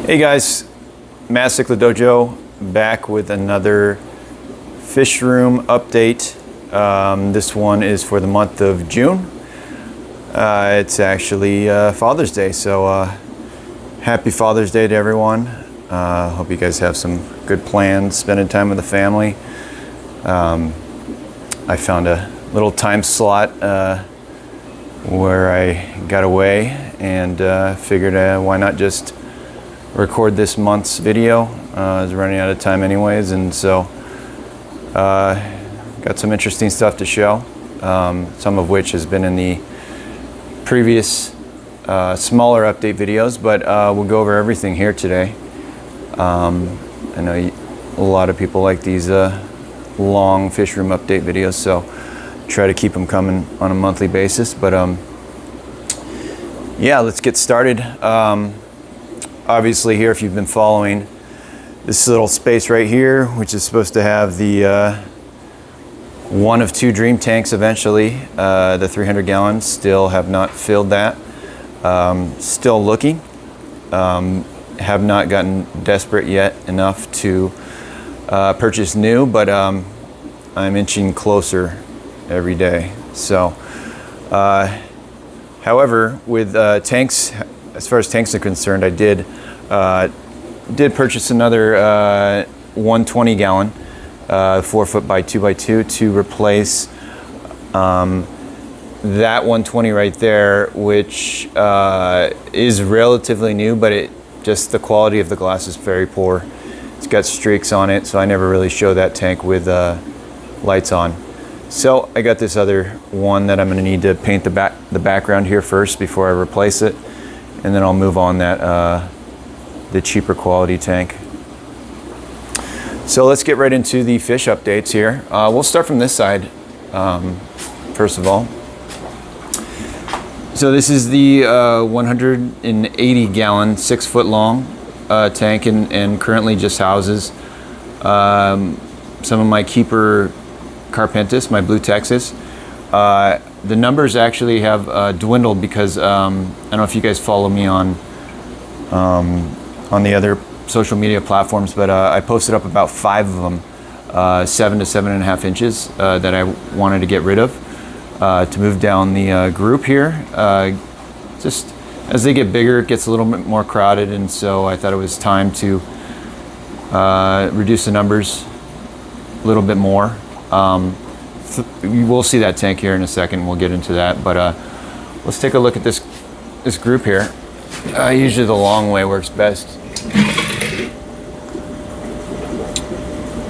Hey guys, Matt Cicla Dojo back with another Fishroom update. This one is for the month of June. It's actually Father's Day, so happy Father's Day to everyone. Hope you guys have some good plans, spending time with the family. I found a little time slot where I got away and figured why not just record this month's video. I was running out of time anyways, and so got some interesting stuff to show, some of which has been in the previous smaller update videos, but we'll go over everything here today. I know a lot of people like these long Fishroom update videos, so try to keep them coming on a monthly basis, but yeah, let's get started. Obviously here, if you've been following, this little space right here, which is supposed to have the one of two dream tanks eventually, the 300 gallons, still have not filled that. Still looking. Have not gotten desperate yet enough to purchase new, but I'm inching closer every day. So, however, with tanks, as far as tanks are concerned, I did purchase another 120 gallon 4 foot by 2 by 2 to replace that 120 right there, which is relatively new, but just the quality of the glass is very poor. It's got streaks on it, so I never really show that tank with lights on. So I got this other one that I'm going to need to paint the background here first before I replace it, and then I'll move on that the cheaper quality tank. So let's get right into the fish updates here. We'll start from this side first of all. So this is the 180 gallon 6 foot long tank, and currently just houses some of my keeper Carpenters, my blue Texas. The numbers actually have dwindled because I don't know if you guys follow me on the other social media platforms, but I posted up about 5 of them, 7 to 7.5 inches that I wanted to get rid of to move down the group here. Just as they get bigger, it gets a little bit more crowded, and so I thought it was time to reduce the numbers a little bit more. We'll see that tank here in a second. We'll get into that, but let's take a look at this group here. Usually the long way works best.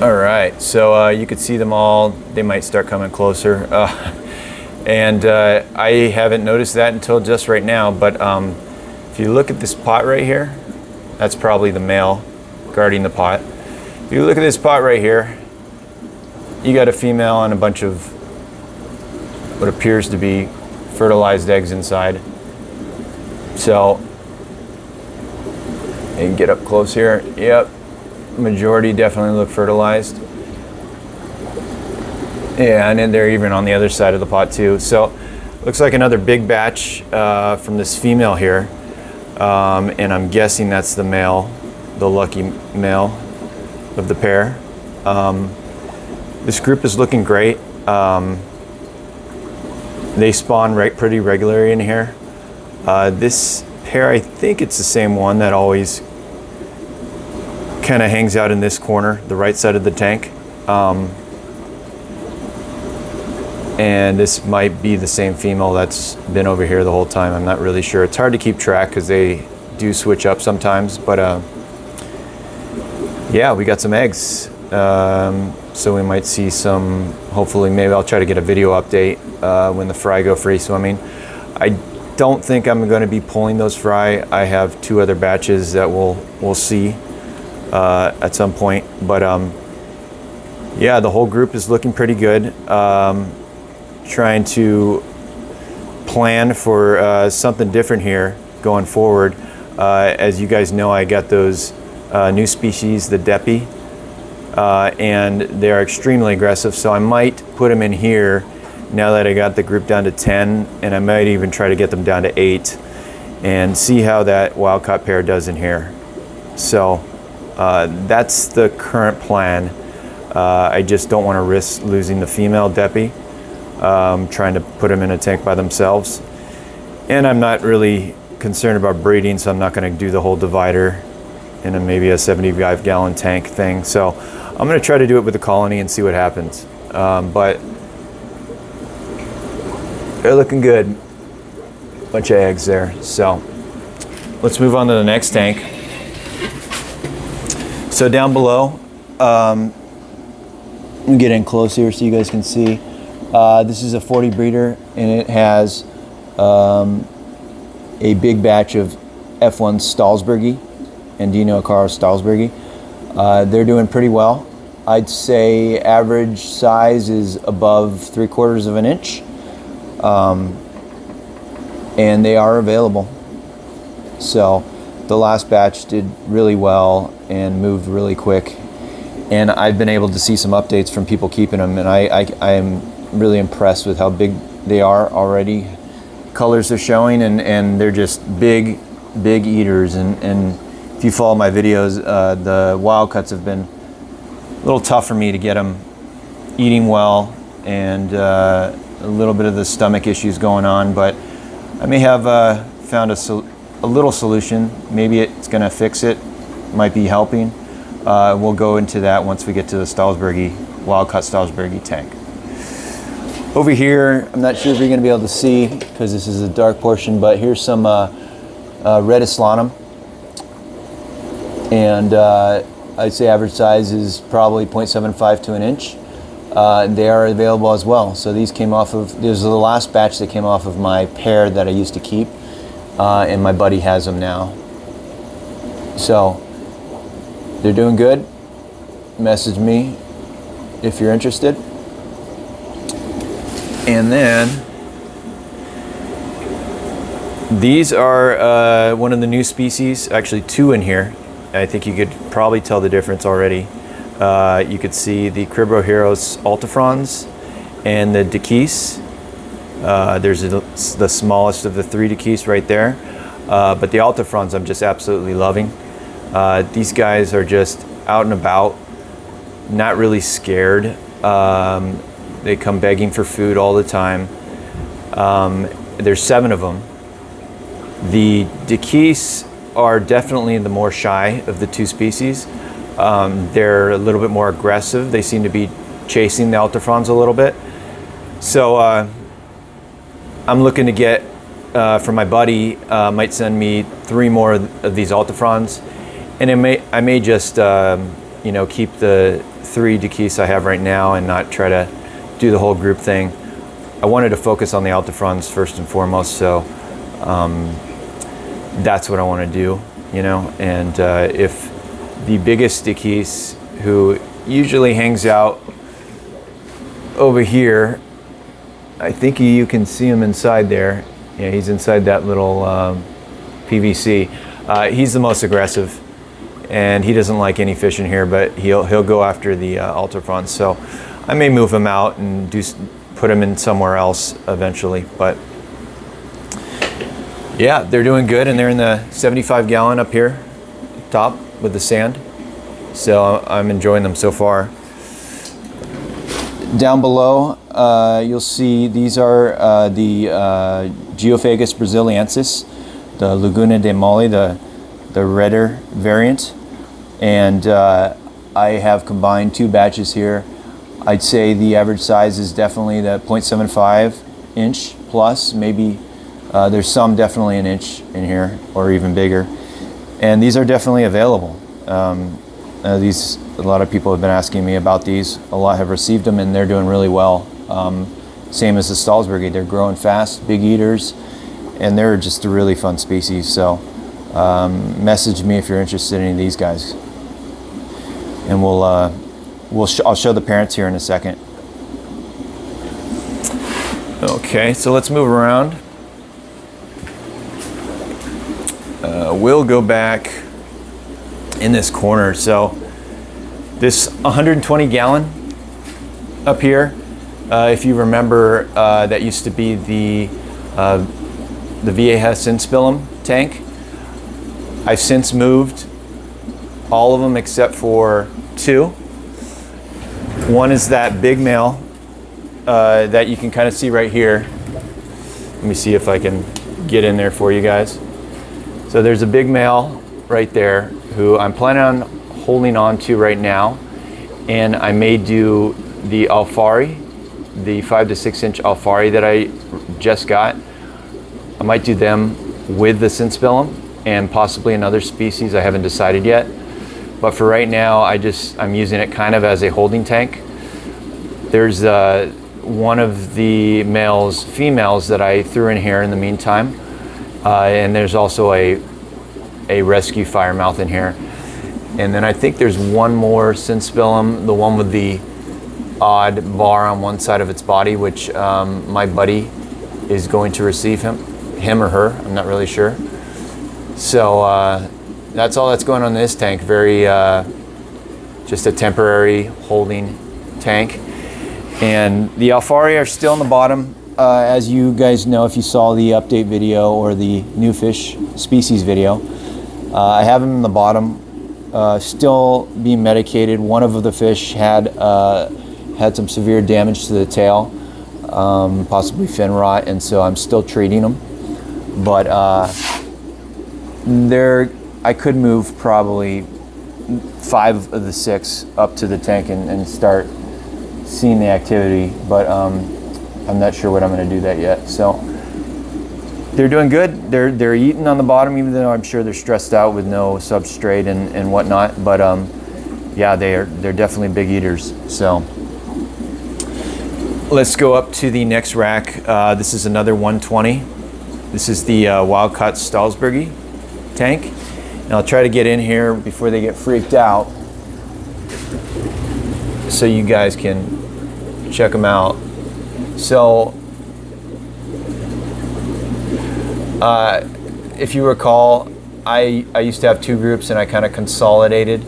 All right, so you could see them all. They might start coming closer, and I haven't noticed that until just right now, but if you look at this pot right here, that's probably the male guarding the pot. If you look at this pot right here, you got a female and a bunch of what appears to be fertilized eggs inside. So, you can get up close here. Yep, majority definitely look fertilized. Yeah, and then they're even on the other side of the pot too. So, looks like another big batch from this female here. And I'm guessing that's the male, the lucky male of the pair. This group is looking great. They spawn pretty regularly in here. This pair, I think it's the same one that always kind of hangs out in this corner, the right side of the tank. And this might be the same female that's been over here the whole time. I'm not really sure. It's hard to keep track because they do switch up sometimes, but yeah, we got some eggs. So we might see some, hopefully, maybe I'll try to get a video update when the fry go free swimming. I don't think I'm going to be pulling those fry. I have 2 other batches that we'll see at some point. But yeah, the whole group is looking pretty good. Trying to plan for something different here going forward. As you guys know, I got those new species, the Deppy. And they're extremely aggressive, so I might put them in here now that I got the group down to 10, and I might even try to get them down to 8 and see how that Wildcat pair does in here. So that's the current plan. I just don't want to risk losing the female Deppy, trying to put them in a tank by themselves. And I'm not really concerned about breeding, so I'm not going to do the whole divider in maybe a 75-gallon tank thing. So I'm going to try to do it with the colony and see what happens. But they're looking good. Bunch of eggs there. So let's move on to the next tank. So down below, let me get in close here so you guys can see. This is a 40 breeder, and it has a big batch of F1 Stahlsbergy and Dino Caro Stahlsbergy. They're doing pretty well. I'd say average size is above 3/4 of an inch. And they are available. So the last batch did really well and moved really quick. And I've been able to see some updates from people keeping them, and I am really impressed with how big they are already. Colors are showing, and they're just big eaters. And if you follow my videos, the Wildcats have been a little tough for me to get them eating well, and a little bit of the stomach issues going on, but I may have found a little solution. Maybe it's going to fix it, might be helping. We'll go into that once we get to the Stahlsbergy, Wildcat Stahlsbergy tank. Over here, I'm not sure if you're going to be able to see because this is a dark portion, but here's some red Islanum. And I'd say average size is probably 0.75 to an inch. They are available as well. So these came off of, this is the last batch that came off of my pair that I used to keep, and my buddy has them now. So they're doing good. Message me if you're interested. And then these are one of the new species, actually two in here. I think you could probably tell the difference already. You could see the Cribroheros Altafrons and the Dickeys. There's the smallest of the three Dickeys right there. But the Altafrons I'm just absolutely loving. These guys are just out and about, not really scared. They come begging for food all the time. There's 7 of them. The Dickeys are definitely the more shy of the two species. They're a little bit more aggressive. They seem to be chasing the Altafrons a little bit. So I'm looking to get, from my buddy, might send me 3 more of these Altafrons. And I may just keep the 3 Dickeys I have right now and not try to do the whole group thing. I wanted to focus on the Altafrons first and foremost, so that's what I want to do, and if the biggest Dickeys, who usually hangs out over here, I think you can see him inside there. Yeah, he's inside that little PVC. He's the most aggressive, and he doesn't like any fish in here, but he'll go after the Altafrons. So I may move him out and put him in somewhere else eventually. But yeah, they're doing good, and they're in the 75-gallon up here top with the sand. So I'm enjoying them so far. Down below, you'll see these are the Geophagus brasiliensis, the Laguna de Moly, the redder variant. And I have combined 2 batches here. I'd say the average size is definitely the 0.75 inch plus, maybe there's some definitely an inch in here or even bigger. And these are definitely available. A lot of people have been asking me about these. A lot have received them, and they're doing really well. Same as the Stahlsbergy, they're growing fast, big eaters, and they're just a really fun species. So message me if you're interested in any of these guys, and I'll show the parents here in a second. Okay, so let's move around. We'll go back in this corner. So this 120-gallon up here, if you remember, that used to be the Vieja Sinspilum tank. I've since moved all of them except for two. One is that big male that you can kind of see right here. Let me see if I can get in there for you guys. So there's a big male right there who I'm planning on holding on to right now, and I may do the Alfari, the 5 to 6 inch Alfari that I just got. I might do them with the Cinspillum and possibly another species. I haven't decided yet, but for right now I'm using it kind of as a holding tank. There's one of the females that I threw in here in the meantime, and there's also a rescue firemouth in here, and then I think there's one more Cinspillum, the one with the odd bar on one side of its body, which my buddy is going to receive, him or her, I'm not really sure. So that's all that's going on in this tank. Very just a temporary holding tank. And the Alfari are still in the bottom. As you guys know, if you saw the update video or the new fish species video, I have them in the bottom, still being medicated. One of the fish had some severe damage to the tail, possibly fin rot, and so I'm still treating them. But I could move probably 5 of the 6 up to the tank and start seeing the activity, but I'm not sure what I'm going to do that yet. So they're doing good. They're eating on the bottom, even though I'm sure they're stressed out with no substrate and whatnot. But yeah, they're definitely big eaters. So let's go up to the next rack. This is another 120. This is the Wildcat Stahlsbergy tank. And I'll try to get in here before they get freaked out, so you guys can check them out. So if you recall, I used to have 2 groups and I kind of consolidated.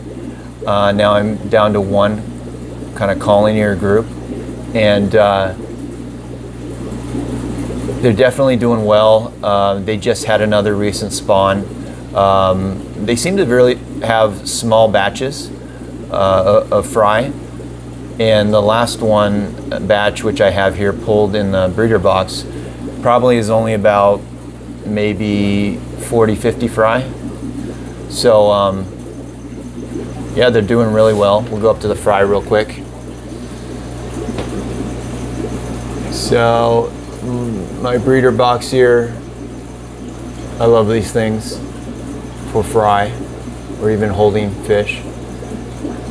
Now I'm down to 1 kind of colony group, and they're definitely doing well. They just had another recent spawn. They seem to really have small batches of fry. And the last batch, which I have here pulled in the breeder box, probably is only about maybe 40-50 fry. So yeah, they're doing really well. We'll go up to the fry real quick. So my breeder box here, I love these things for fry or even holding fish,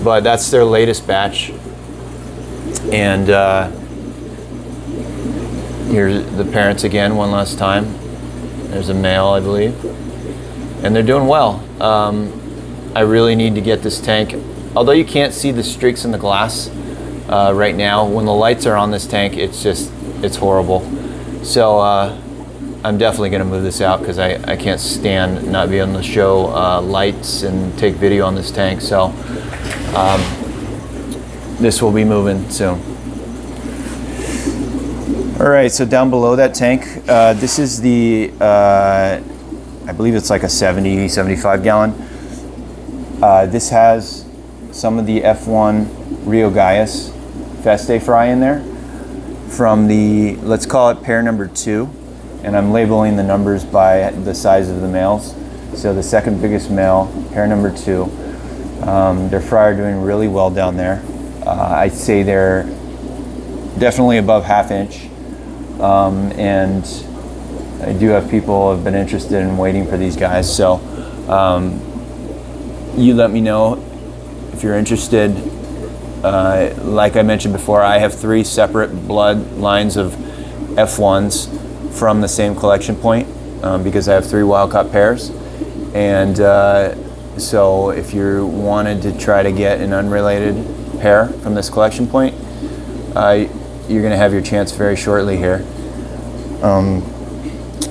but that's their latest batch. And here's the parents again one last time. There's a male, I believe, and they're doing well. I really need to get this tank, although you can't see the streaks in the glass right now. When the lights are on this tank, it's horrible. So I'm definitely going to move this out, because I can't stand not being able to show lights and take video on this tank. So this will be moving soon. All right, so down below that tank, this is the, I believe it's like a 70, 75 gallon. This has some of the F1 Rio Gaius Feste fry in there from the, let's call it pair number 2. And I'm labeling the numbers by the size of the males. So the second biggest male, pair number 2, their fry are doing really well down there. I'd say they're definitely above ½ inch. And I do have people who have been interested in waiting for these guys. So you let me know if you're interested. Like I mentioned before, I have 3 separate blood lines of F1s from the same collection point, because I have 3 Wildcat pairs. And so if you wanted to try to get an unrelated pair from this collection point, you're going to have your chance very shortly here.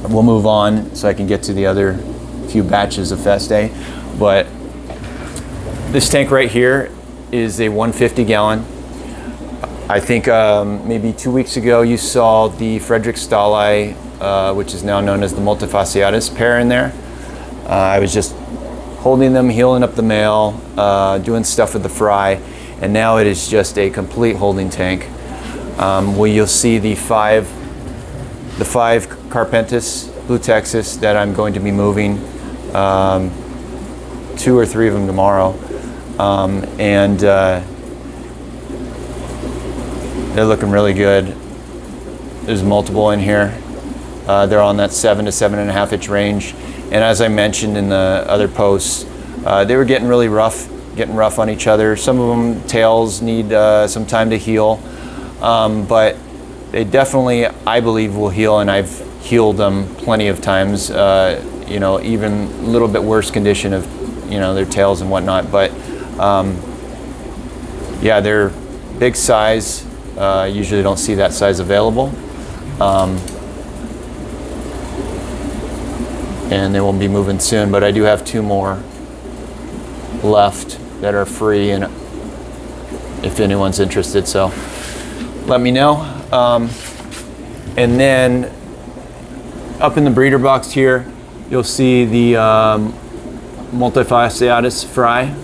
We'll move on so I can get to the other few batches of Feste. But this tank right here is a 150 gallon. I think maybe 2 weeks ago you saw the Frederick Stahlei, which is now known as the Multifasciatus pair in there. I was just holding them, healing up the male, doing stuff with the fry, and now it is just a complete holding tank. Where you'll see the five Carpenters Blue Texas that I'm going to be moving, 2 or 3 of them tomorrow, and they're looking really good. There's multiple in here. They're on that 7 to 7.5 inch range, and as I mentioned in the other posts, they were getting really rough on each other. Some of them tails need some time to heal, but they definitely, I believe, will heal, and I've healed them plenty of times. You know, even a little bit worse condition of, you know, their tails and whatnot. But yeah, they're big size. Usually don't see that size available. And they will be moving soon, but I do have 2 more left that are free, and if anyone's interested, so let me know. And then up in the breeder box here, you'll see the Multifasciatus Fry.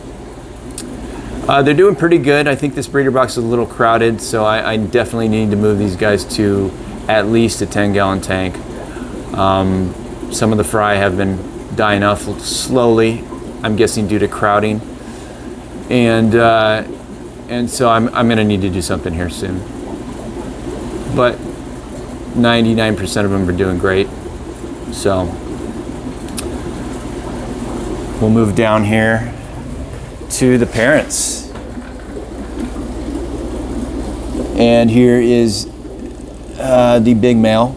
They're doing pretty good. I think this breeder box is a little crowded, so I definitely need to move these guys to at least a 10-gallon tank. Some of the fry have been dying off slowly, I'm guessing due to crowding, and so I'm going to need to do something here soon. But 99% of them are doing great, so we'll move down here to the parents. And here is the big male.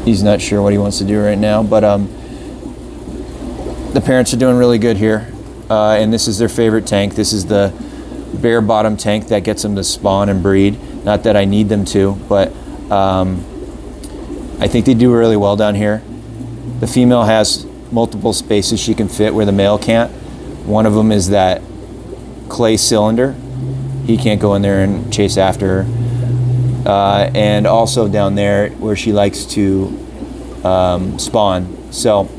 He's not sure what he wants to do right now, but the parents are doing really good here. And this is their favorite tank. This is the bare bottom tank that gets them to spawn and breed. Not that I need them to, but I think they do really well down here. The female has multiple spaces she can fit where the male can't. One of them is that clay cylinder. He can't go in there and chase after her. And also down there where she likes to spawn. So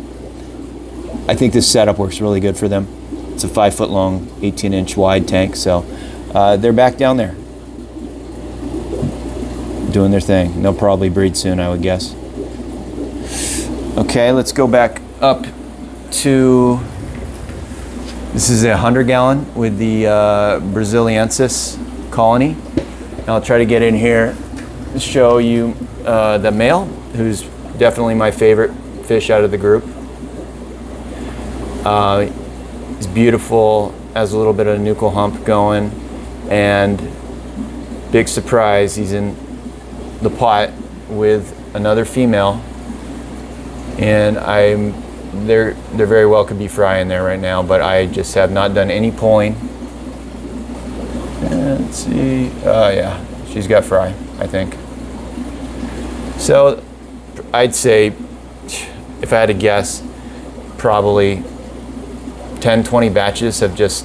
I think this setup works really good for them. It's a 5 foot long, 18-inch wide tank. So they're back down there doing their thing. They'll probably breed soon, I would guess. Okay, let's go back up to, this is a 100-gallon with the Braziliensis colony. And I'll try to get in here and show you the male, who's definitely my favorite fish out of the group. He's beautiful, has a little bit of a nuchal hump going, and big surprise, he's in the pot with another female, and there very well could be fry in there right now, but I just have not done any pulling. And let's see, yeah, she's got fry, I think. So I'd say, if I had to guess, probably 10-20 batches I've just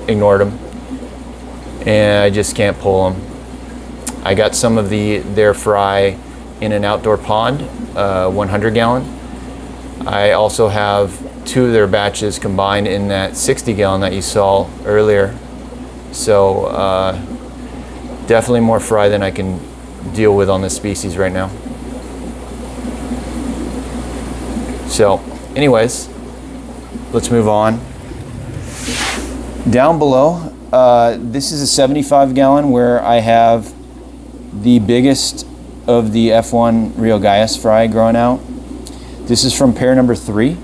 ignored them, and I just can't pull them. I got some of their fry in an outdoor pond, 100-gallon. I also have 2 of their batches combined in that 60-gallon that you saw earlier. So definitely more fry than I can deal with on this species right now. So anyways, let's move on. Down below, this is a 75-gallon where I have the biggest of the F1 Rio Gaius fry growing out. This is from pair number 3.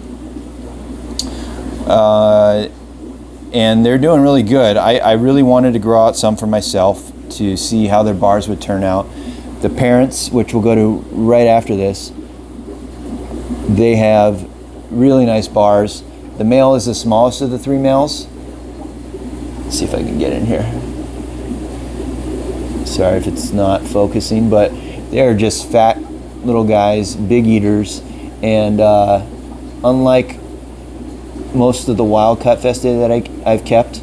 And they're doing really good. I really wanted to grow out some for myself to see how their bars would turn out. The parents, which we'll go to right after this, they have really nice bars. The male is the smallest of the 3 males. Let's see if I can get in here. Sorry if it's not focusing, but they're just fat little guys, big eaters, and unlike most of the Wildcat Festae that I've kept,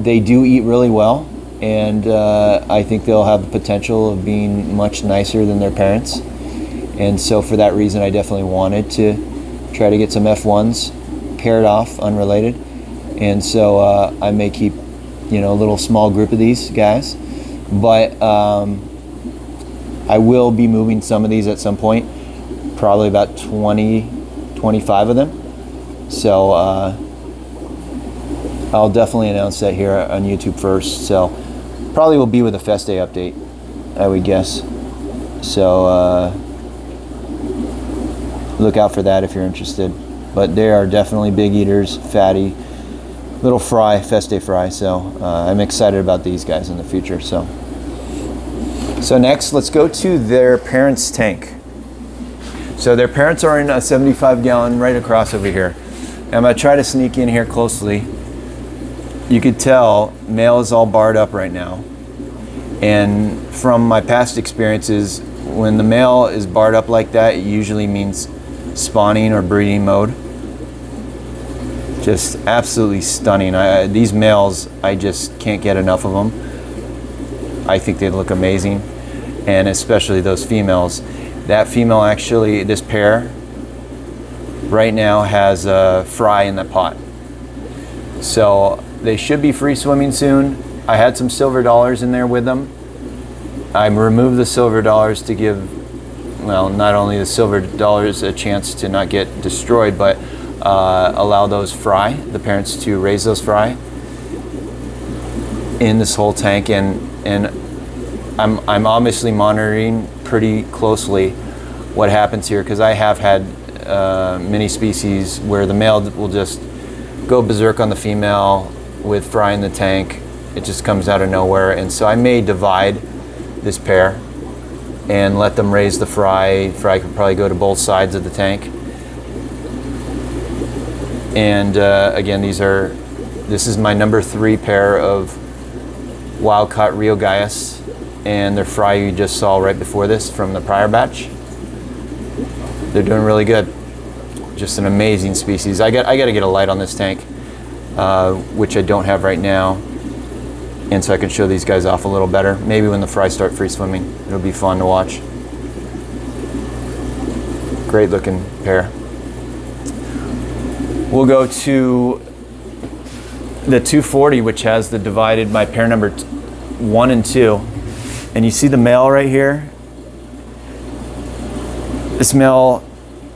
they do eat really well, and I think they'll have the potential of being much nicer than their parents. And so for that reason, I definitely wanted to try to get some F1s paired off, unrelated. And so I may keep, you know, a little small group of these guys, but I will be moving some of these at some point, probably about 20, 25 of them. So I'll definitely announce that here on YouTube first. So probably will be with a Fest Day update, I would guess. So look out for that if you're interested. But they are definitely big eaters, fatty, little fry, Fest Day fry. So I'm excited about these guys in the future. So next, let's go to their parents' tank. So their parents are in a 75-gallon right across over here. I'm gonna try to sneak in here closely. You could tell male is all barred up right now. And from my past experiences, when the male is barred up like that, it usually means spawning or breeding mode. Just absolutely stunning. These males, I just can't get enough of them. I think they look amazing. And especially those females. That female actually, this pair, right now has a fry in the pot. So they should be free swimming soon. I had some silver dollars in there with them. I removed the silver dollars to give, well, not only the silver dollars a chance to not get destroyed, but allow those fry, the parents to raise those fry in this whole tank. And I'm obviously monitoring pretty closely what happens here, because I have had many species where the male will just go berserk on the female with fry in the tank. It just comes out of nowhere. And so I may divide this pair and let them raise the fry. Fry could probably go to both sides of the tank. And again, this is my number 3 pair of wild-caught Rio Gaius, and their fry you just saw right before this from the prior batch. They're doing really good. Just an amazing species. I got to get a light on this tank, which I don't have right now, and so I can show these guys off a little better. Maybe when the fry start free swimming, it'll be fun to watch. Great looking pair. We'll go to the 240, which has the divided, my pair number 1 and 2. And you see the male right here? This male,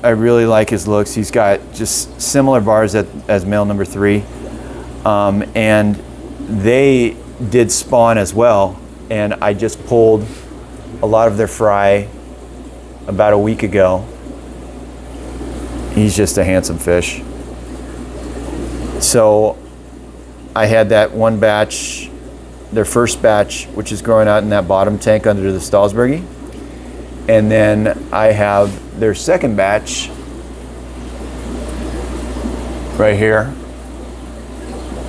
I really like his looks. He's got just similar bars as male number 3. And they did spawn as well. And I just pulled a lot of their fry about a week ago. He's just a handsome fish. So I had that one batch, their first batch, which is growing out in that bottom tank under the Stahlsbergy. And then I have their second batch right here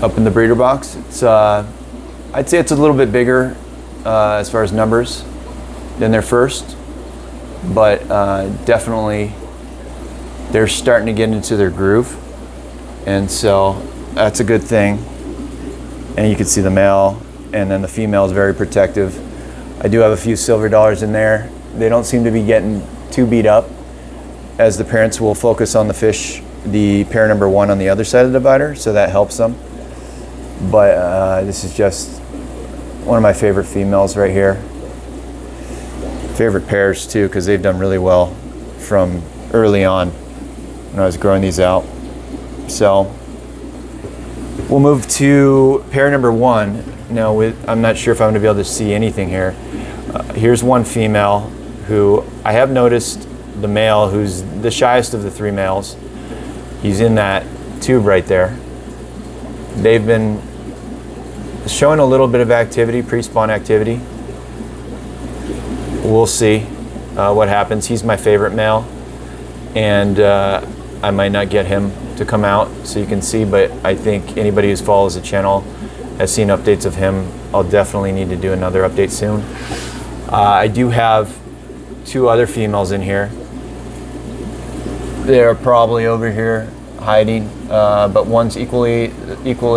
up in the breeder box. It's I'd say it's a little bit bigger as far as numbers than their first, but definitely they're starting to get into their groove, and so that's a good thing. And you can see the male, and then the female is very protective. I do have a few silver dollars in there. They don't seem to be getting too beat up, as the parents will focus on the fish, the pair number 1 on the other side of the divider, so that helps them. But this is just one of my favorite females right here. Favorite pairs too, because they've done really well from early on when I was growing these out. So we'll move to pair number 1. Now, I'm not sure if I'm going to be able to see anything here. Here's one female who I have noticed the male, who's the shyest of the 3 males. He's in that tube right there. They've been showing a little bit of activity, pre-spawn activity. We'll see what happens. He's my favorite male, and I might not get him to come out so you can see, but I think anybody who follows the channel has seen updates of him. I'll definitely need to do another update soon. I do have 2 other females in here. They're probably over here hiding, but one's equally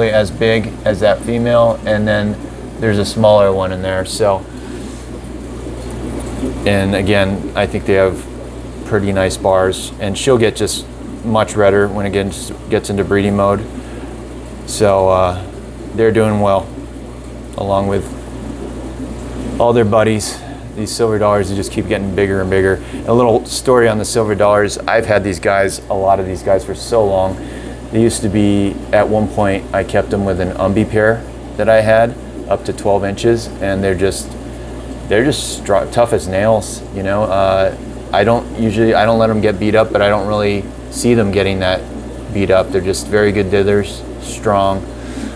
as big as that female, and then there's a smaller one in there. So, and again, I think they have pretty nice bars, and she'll get just much redder when it gets into breeding mode. So they're doing well, along with all their buddies. These silver dollars, they just keep getting bigger and bigger. A little story on the silver dollars. I've had these guys, a lot of these guys, for so long. They used to be, at one point, I kept them with an umbi pair that I had, up to 12 inches, and they're just tough as nails, you know. I don't let them get beat up, but I don't really see them getting that beat up. They're just very good dithers, strong.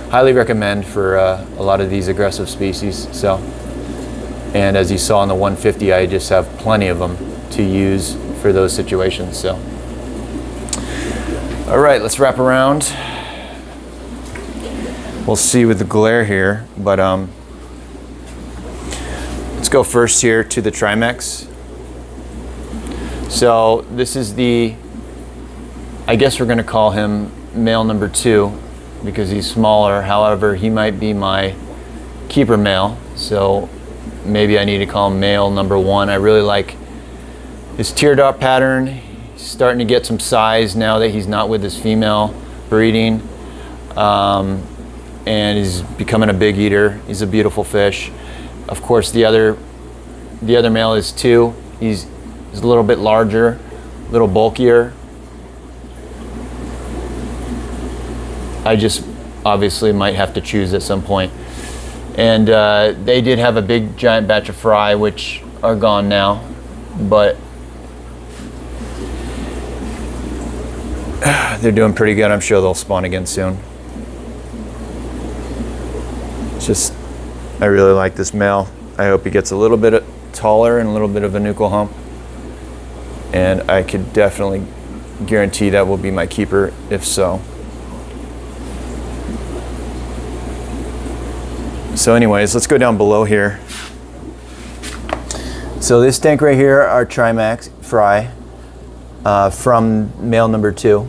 Highly recommend for a lot of these aggressive species. So, and as you saw in the 150, I just have plenty of them to use for those situations. So, all right, let's wrap around. We'll see with the glare here, but let's go first here to the Trimex. So this is the, I guess we're gonna call him male number 2 because he's smaller. However, he might be my keeper male. So maybe I need to call him male number 1. I really like his teardrop pattern. He's starting to get some size now that he's not with his female breeding. And he's becoming a big eater. He's a beautiful fish. Of course, the other male is 2. He's a little bit larger, a little bulkier. I just obviously might have to choose at some point. And they did have a big giant batch of fry, which are gone now, but they're doing pretty good. I'm sure they'll spawn again soon. Just, I really like this male. I hope he gets a little bit taller and a little bit of a nuchal hump. And I could definitely guarantee that will be my keeper if so. So anyways, let's go down below here. So this tank right here are Trimax Fry from male number 2.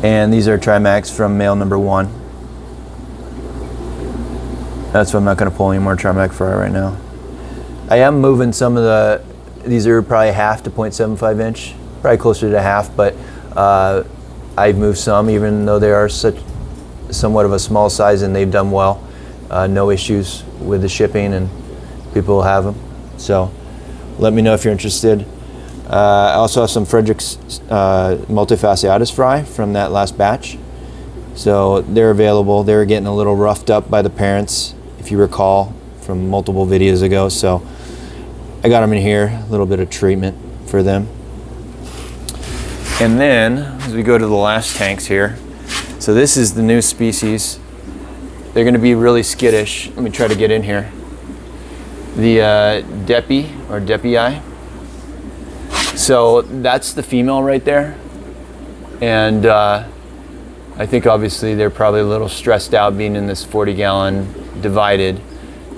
And these are Trimax from male number 1. That's why I'm not going to pull any more Trimax Fry right now. I am moving some of these are probably half to 0.75 inch, probably closer to half, but I've moved some even though they are somewhat of a small size, and they've done well. No issues with the shipping, and people will have them. So let me know if you're interested. I also have some Frederick's multifasciatus fry from that last batch. So they're available. They were getting a little roughed up by the parents, if you recall, from multiple videos ago. So I got them in here, a little bit of treatment for them. And then, as we go to the last tanks here, so this is the new species. They're gonna be really skittish. Let me try to get in here. The Depi, or Depii. So that's the female right there. And I think obviously they're probably a little stressed out being in this 40-gallon divided.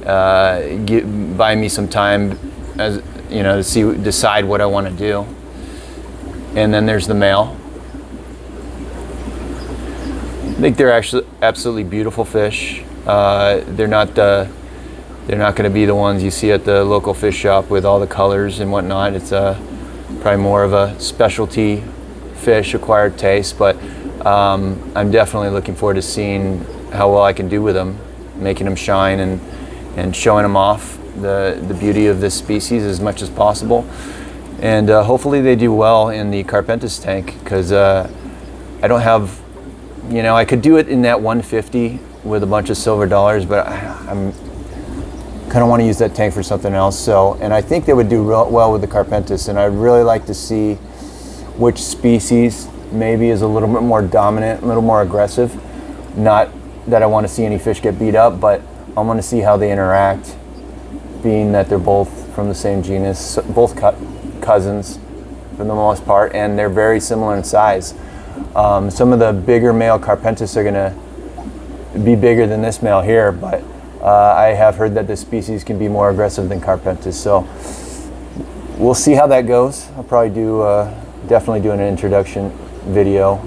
Buy me some time, as you know, to decide what I want to do. And then there's the male. I think they're actually absolutely beautiful fish. They're not going to be the ones you see at the local fish shop with all the colors and whatnot. It's probably more of a specialty fish, acquired taste, but I'm definitely looking forward to seeing how well I can do with them, making them shine and showing them off the beauty of this species as much as possible. And hopefully they do well in the Carpenters tank, because I don't have, you know, I could do it in that 150 with a bunch of silver dollars, but I'm kind of want to use that tank for something else. So, and I think they would do well with the Carpenters, and I'd really like to see which species maybe is a little bit more dominant, a little more aggressive. Not that I want to see any fish get beat up, but I want to see how they interact, being that they're both from the same genus, both cousins for the most part, and they're very similar in size. Some of the bigger male Carpenters are going to be bigger than this male here, but I have heard that this species can be more aggressive than Carpenters, so we'll see how that goes. I'll probably definitely do an introduction video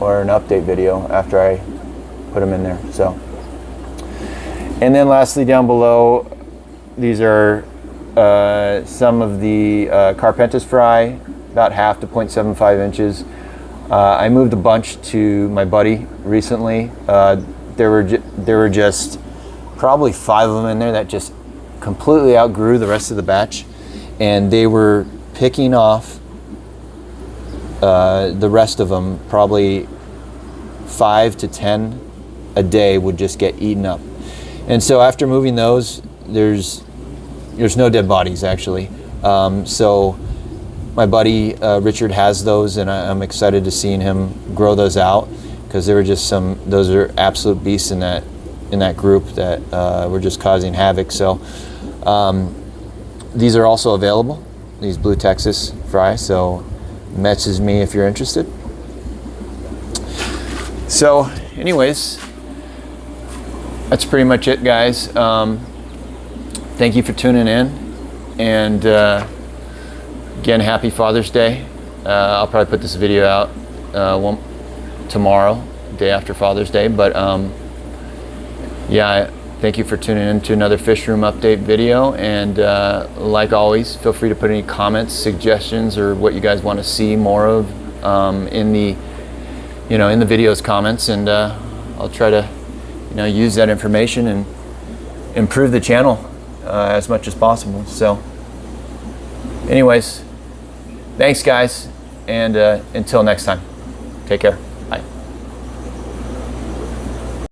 or an update video after I put them in there. So, and then lastly down below, these are some of the Carpenters Fry, about half to 0.75 inches. I moved a bunch to my buddy recently. There were just probably 5 of them in there that just completely outgrew the rest of the batch, and they were picking off the rest of them. Probably 5 to 10 a day would just get eaten up. And so after moving those, there's no dead bodies actually. So my buddy Richard has those, and I'm excited to seeing him grow those out, because there were just those are absolute beasts in that group that were just causing havoc. So these are also available, these blue Texas fry, so message me if you're interested. So anyways, that's pretty much it, guys. Thank you for tuning in, and again, happy Father's Day. I'll probably put this video out tomorrow, day after Father's Day, but yeah, thank you for tuning in to another Fishroom update video, and like always, feel free to put any comments, suggestions, or what you guys want to see more of in the video's comments, and I'll try to use that information and improve the channel as much as possible. So anyways, thanks guys, and until next time, take care.